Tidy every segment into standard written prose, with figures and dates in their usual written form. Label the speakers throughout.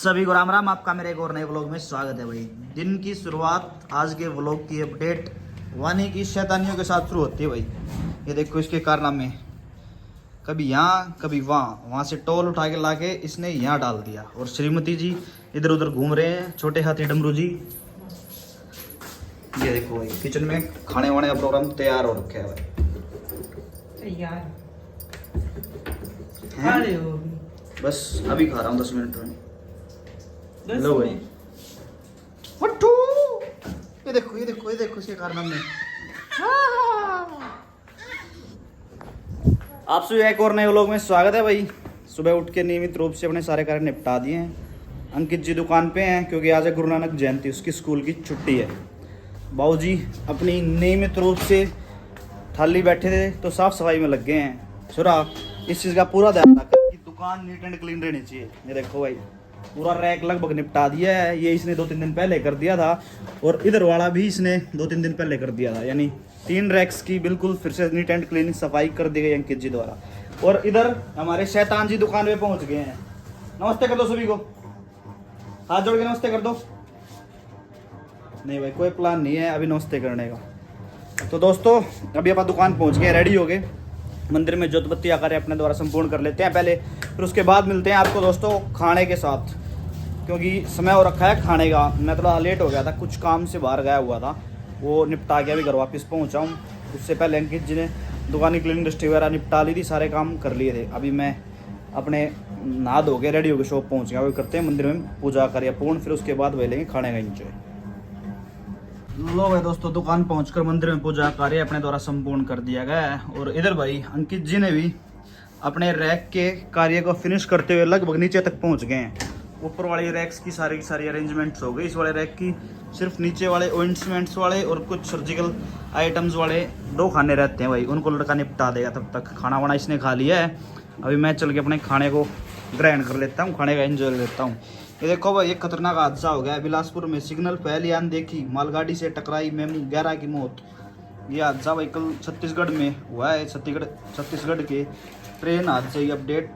Speaker 1: सभी को राम राम। आपका मेरे एक और नए व्लॉग में स्वागत है। भाई दिन की शुरुआत आज के व्लॉग की अपडेट वानी की शैतानियों के साथ शुरू होती है। भाई ये देखो इसके कारनामे, कभी यहाँ कभी वहाँ से टोल उठा के लाके इसने यहाँ डाल दिया। और श्रीमती जी इधर उधर घूम रहे हैं, छोटे हाथी डमरू जी। ये देखो भाई किचन में खाने वाने का प्रोग्राम तैयार हो रखा है। भाई
Speaker 2: तैयार
Speaker 1: बस अभी खा रहा हूँ 10 मिनट में।
Speaker 2: बस
Speaker 1: लो भाई मट्टू, ये देखो ये देखो ये देखो इसके कारनामे। आप सभी एक और नए व्लॉग में स्वागत है। भाई सुबह उठ के नियमित रूप से अपने सारे कार्य निपटा दिए हैं। अंकित जी दुकान पे हैं क्योंकि आज है गुरु नानक जयंती, उसकी स्कूल की छुट्टी है। बाबू जी अपनी नियमित रूप से थाली बैठे थे तो साफ सफाई में लग गए हैं। छोरा इस चीज़ का पूरा ध्यान रखा कि दुकान नीट एंड क्लीन रहनी चाहिए। ये देखो भाई पूरा रैक लगभग निपटा दिया है। ये इसने 2-3 दिन पहले कर दिया था और इधर वाला भी इसने 2-3 दिन पहले कर दिया था। यानी 3 रैक्स की बिल्कुल फिर से नीट एंड क्लीन सफाई कर दी गई अंकित जी द्वारा। और इधर हमारे शैतान जी दुकान पे पहुंच गए हैं। नमस्ते कर दो सभी को, हाथ जोड़ के नमस्ते कर दो। नहीं भाई कोई प्लान नहीं है अभी नमस्ते करने का। तो दोस्तों अभी आप दुकान पहुंच गए, रेडी हो गए। मंदिर में ज्योत बत्ती आकर अपने द्वारा संपूर्ण कर लेते हैं पहले, फिर उसके बाद मिलते हैं आपको दोस्तों खाने के साथ, क्योंकि समय हो रखा है खाने का। मैं थोड़ा लेट हो गया था, कुछ काम से बाहर गया हुआ था, वो निपटा के अभी घर वापस पहुंचा हूँ। उससे पहले अंकित जी ने दुकान की क्लीनिंग डस्टी वगैरह निपटा ली थी, सारे काम कर लिए थे। अभी मैं अपने नहा धो के रेडी होकर शॉप पहुँच गया। वही करते हैं मंदिर में पूजा करिए पूर्ण, फिर उसके बाद वही लेंगे खाने का इंजॉय। लो भाई दोस्तों दुकान पहुंचकर मंदिर में पूजा कार्य अपने द्वारा संपूर्ण कर दिया गया है। और इधर भाई अंकित जी ने भी अपने रैक के कार्य को फिनिश करते हुए लगभग नीचे तक पहुंच गए हैं। ऊपर वाली रैक्स की सारी अरेंजमेंट्स हो गई। इस वाले रैक की सिर्फ नीचे वाले ऑइंटमेंट्स वाले और कुछ सर्जिकल आइटम्स वाले 2 खाने रहते हैं भाई, उनको लड़का निपटा देगा। तब तक खाना वाना इसने खा लिया है। अभी मैं चल के अपने खाने को ग्रहण कर लेता हूँ, खाने का एंजॉय लेता हूँ। ये देखो भाई एक खतरनाक हादसा हो गया है बिलासपुर में। सिग्नल पहली अनदेखी मालगाड़ी से टकराई मेमू 11 की मौत। ये हादसा भाई कल छत्तीसगढ़ में हुआ है। छत्तीसगढ़ के ट्रेन हादसे की अपडेट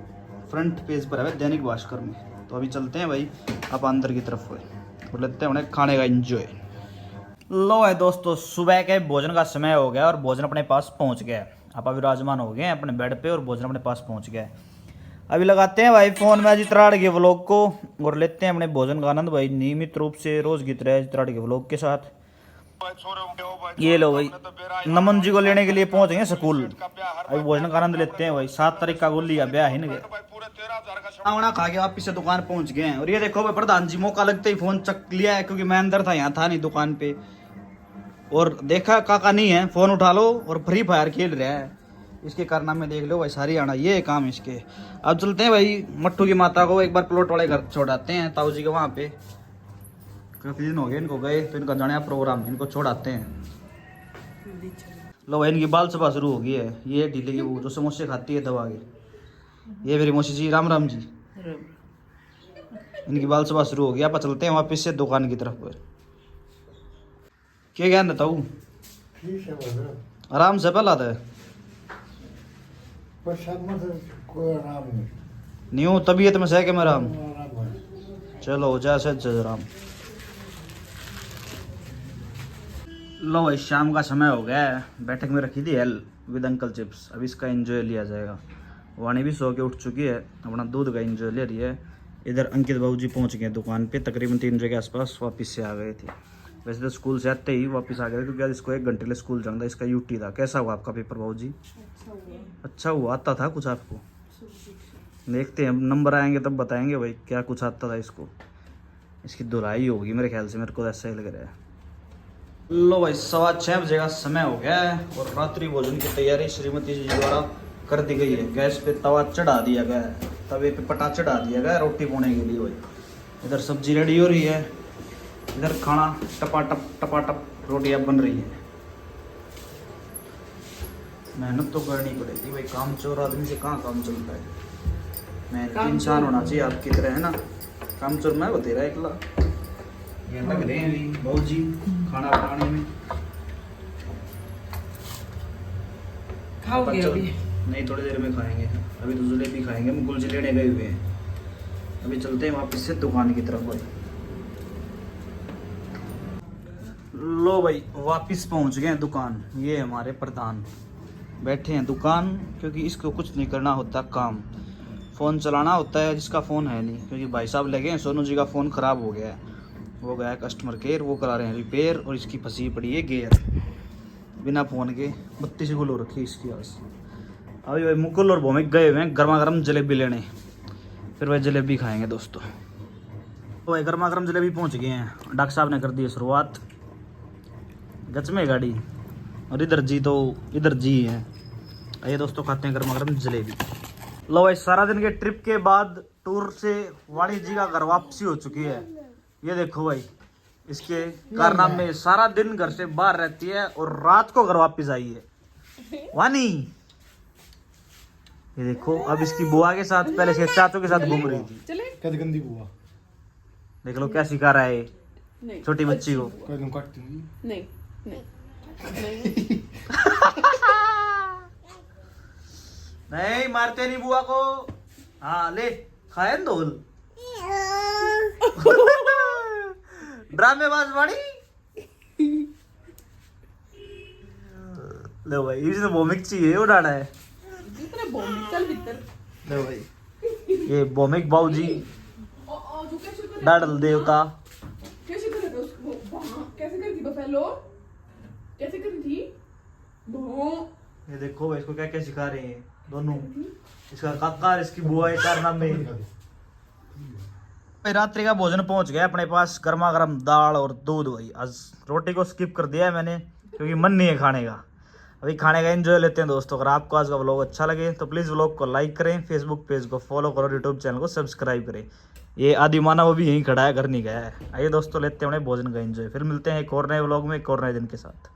Speaker 1: फ्रंट पेज पर है दैनिक भास्कर में। तो अभी चलते हैं भाई आप अंदर की तरफ और लेते हैं उन्हें खाने का एंजॉय। लो है दोस्तों सुबह के भोजन का समय हो गया और भोजन अपने पास पहुंच गया। आप अभी विराजमान हो गए हैं अपने बेड पे और भोजन अपने पास पहुंच गया है। अभी लगाते हैं भाई फ़ोन में अजीत राड़ के व्लॉग को और लेते हैं अपने भोजन का आनंद भाई नियमित रूप से रोज गीत रहे अजीत राड़ के व्लॉग के साथ। ये लो भाई नमन जी को लेने के लिए पहुंच गए स्कूल। अभी भोजन का आनंद लेते हैं भाई। 7 तारीख का गोली है ब्याह है खाना खा के वापिस से दुकान पहुंच गए हैं। और ये देखो भाई प्रधान जी मौका लगते ही फोन चक लिया है, क्योंकि मैं अंदर था, यहाँ था नहीं दुकान पे। और देखा काका नहीं है, फोन उठा लो और फ्री फायर खेल रहा है। इसके कारनामे देख लो भाई सारी आना ये है काम इसके। अब चलते हैं भाई मट्टू की माता को एक बार प्लॉट वाले घर छोड़ाते हैं ताऊ जी के वहाँ पे। काफी दिन हो गए इनको गए, तो इनका जाने प्रोग्राम, इनको छोड़ाते हैं। लो भाई इनकी बाल सभा शुरू हो गई है। ये ढीले की वो जो समोसे खाती है दबा के। ये मेरी मौसी जी राम राम जी। इनकी बाल सभा शुरू हो गया। आप चलते हैं वापस से दुकान की तरफ पर। क्या ज्ञान देता हूँ आराम से पहला था नहीं हो तबीयत में सह के मैं राम। चलो हो जाए सच राम। लो भाई शाम का समय हो गया है। बैठक में रखी थी हेल विद अंकल चिप्स। अभी इसका एंजॉय लिया जाएगा। वाणी भी सो के उठ चुकी है, अपना दूध का एंजॉय ले रही है। इधर अंकित बाबू जी पहुंच गए दुकान पे तकरीबन 3 बजे के आसपास वापस से आ गए थे। वैसे तो स्कूल से आते ही वापस आ गए क्योंकि आज इसको 1 घंटे लिए स्कूल जाना था। इसका यूटी था। कैसा हुआ आपका पेपर बाबू जी? अच्छा हुआ। आता था कुछ आपको? देखते हैं नंबर आएंगे तब बताएंगे भाई क्या कुछ आता था इसको। इसकी धुलाई होगी मेरे ख्याल से, मेरे को ऐसा ही लग रहा है। लो भाई 6:15 बजे का समय हो गया है और रात्रि भोजन की तैयारी श्रीमती जी द्वारा कर दी गई है। गैस पे तवा चढ़ा दिया गया है, तवे पे पटा चढ़ा दिया गया है रोटी बोने के लिए भाई। इधर सब्जी रेडी हो रही है, इधर खाना टपाटप रोटियां बन रही है। मेहनत तो करनी पड़ेगी भाई, काम चोर आदमी से कहाँ काम चलता है। मेहनत इंसान होना चाहिए आपकी तरह, है ना। काम चोर मैं बतेरा एकला। ये लग रहे हैं बहुत जी खाना बनाने में।
Speaker 2: खाओगे अभी?
Speaker 1: नहीं थोड़ी देर में खाएंगे। अभी तो जलेबी खाएंगे, हम गुलजी लेने गए हुए हैं। अभी चलते हैं वापस से दुकान की तरफ भाई। लो भाई वापस पहुंच गए हैं दुकान। ये हमारे प्रधान बैठे हैं दुकान, क्योंकि इसको कुछ नहीं करना होता काम, फ़ोन चलाना होता है, जिसका फ़ोन है नहीं। क्योंकि भाई साहब लगे हैं, सोनू जी का फ़ोन ख़राब हो गया है, वो गया है कस्टमर केयर, वो करा रहे हैं रिपेयर, और इसकी फंसी पड़ी है गेयर। बिना फ़ोन के 32 गुल हो रखी है इसकी आज। अभी भाई मुकुल और भौमिक गए हुए हैं गर्मा गर्म जलेबी लेने, फिर वह जलेबी खाएंगे दोस्तों। तो भाई गर्मा गर्म जलेबी पहुंच गए हैं, डॉक्टर साहब ने कर दी है शुरुआत। गच में गाड़ी, और इधर जी तो इधर जी है। आइए दोस्तों खाते हैं गर्मा गर्म जलेबी। लो भाई सारा दिन के ट्रिप के बाद टूर से वाणी जी का घर वापसी हो चुकी है। ये देखो भाई इसके कारनामे, सारा दिन घर से बाहर रहती है और रात को घर वापस आई है वानी। ये देखो अब इसकी बुआ के साथ, पहले इसके चाचों के साथ घूम रही थी।
Speaker 2: चले
Speaker 3: कैसे गंदी बुआ
Speaker 1: देख लो क्या सिखा रहा है ये
Speaker 2: नहीं
Speaker 1: छोटी बच्ची को।
Speaker 3: कैसे काटती हुई
Speaker 2: नहीं नहीं नहीं
Speaker 1: नहीं मारते नहीं बुआ को। हाँ ले खाए न धोल। ड्रामेबाज वाणी। लो भाई इसने भौमिक चाहिए वो डाला है।
Speaker 2: जितने बॉम्ब चल भीतर
Speaker 1: लो भाई ये भौमिक बाबूजी
Speaker 2: और जो कैसे करे
Speaker 1: डाडल देवता।
Speaker 2: कैसे करे था उसको कैसे करी थी बफेलो, कैसे करी थी वो।
Speaker 1: ये देखो भाई इसको क्या क्या सिखा रहे हैं दोनों, इसका काका और इसकी बुआ के कारनामे। भाई रात्रि का भोजन पहुंच गया अपने पास, गर्मा गर्म दाल और दूध। भाई आज रोटी को स्किप कर दिया है मैंने, क्योंकि मन नहीं है खाने का। अभी खाने का एंजॉय लेते हैं दोस्तों। अगर आपको आज का व्लॉग अच्छा लगे तो प्लीज़ व्लॉग को लाइक करें, फेसबुक पेज को फॉलो करो, यूट्यूब चैनल को सब्सक्राइब करें। ये आदि माना वो भी यहीं खड़ा है, घर नहीं गया है। आइए दोस्तों लेते हैं अपने भोजन का एंजॉय, फिर मिलते हैं एक और नए व्लॉग में एक और नए दिन के साथ।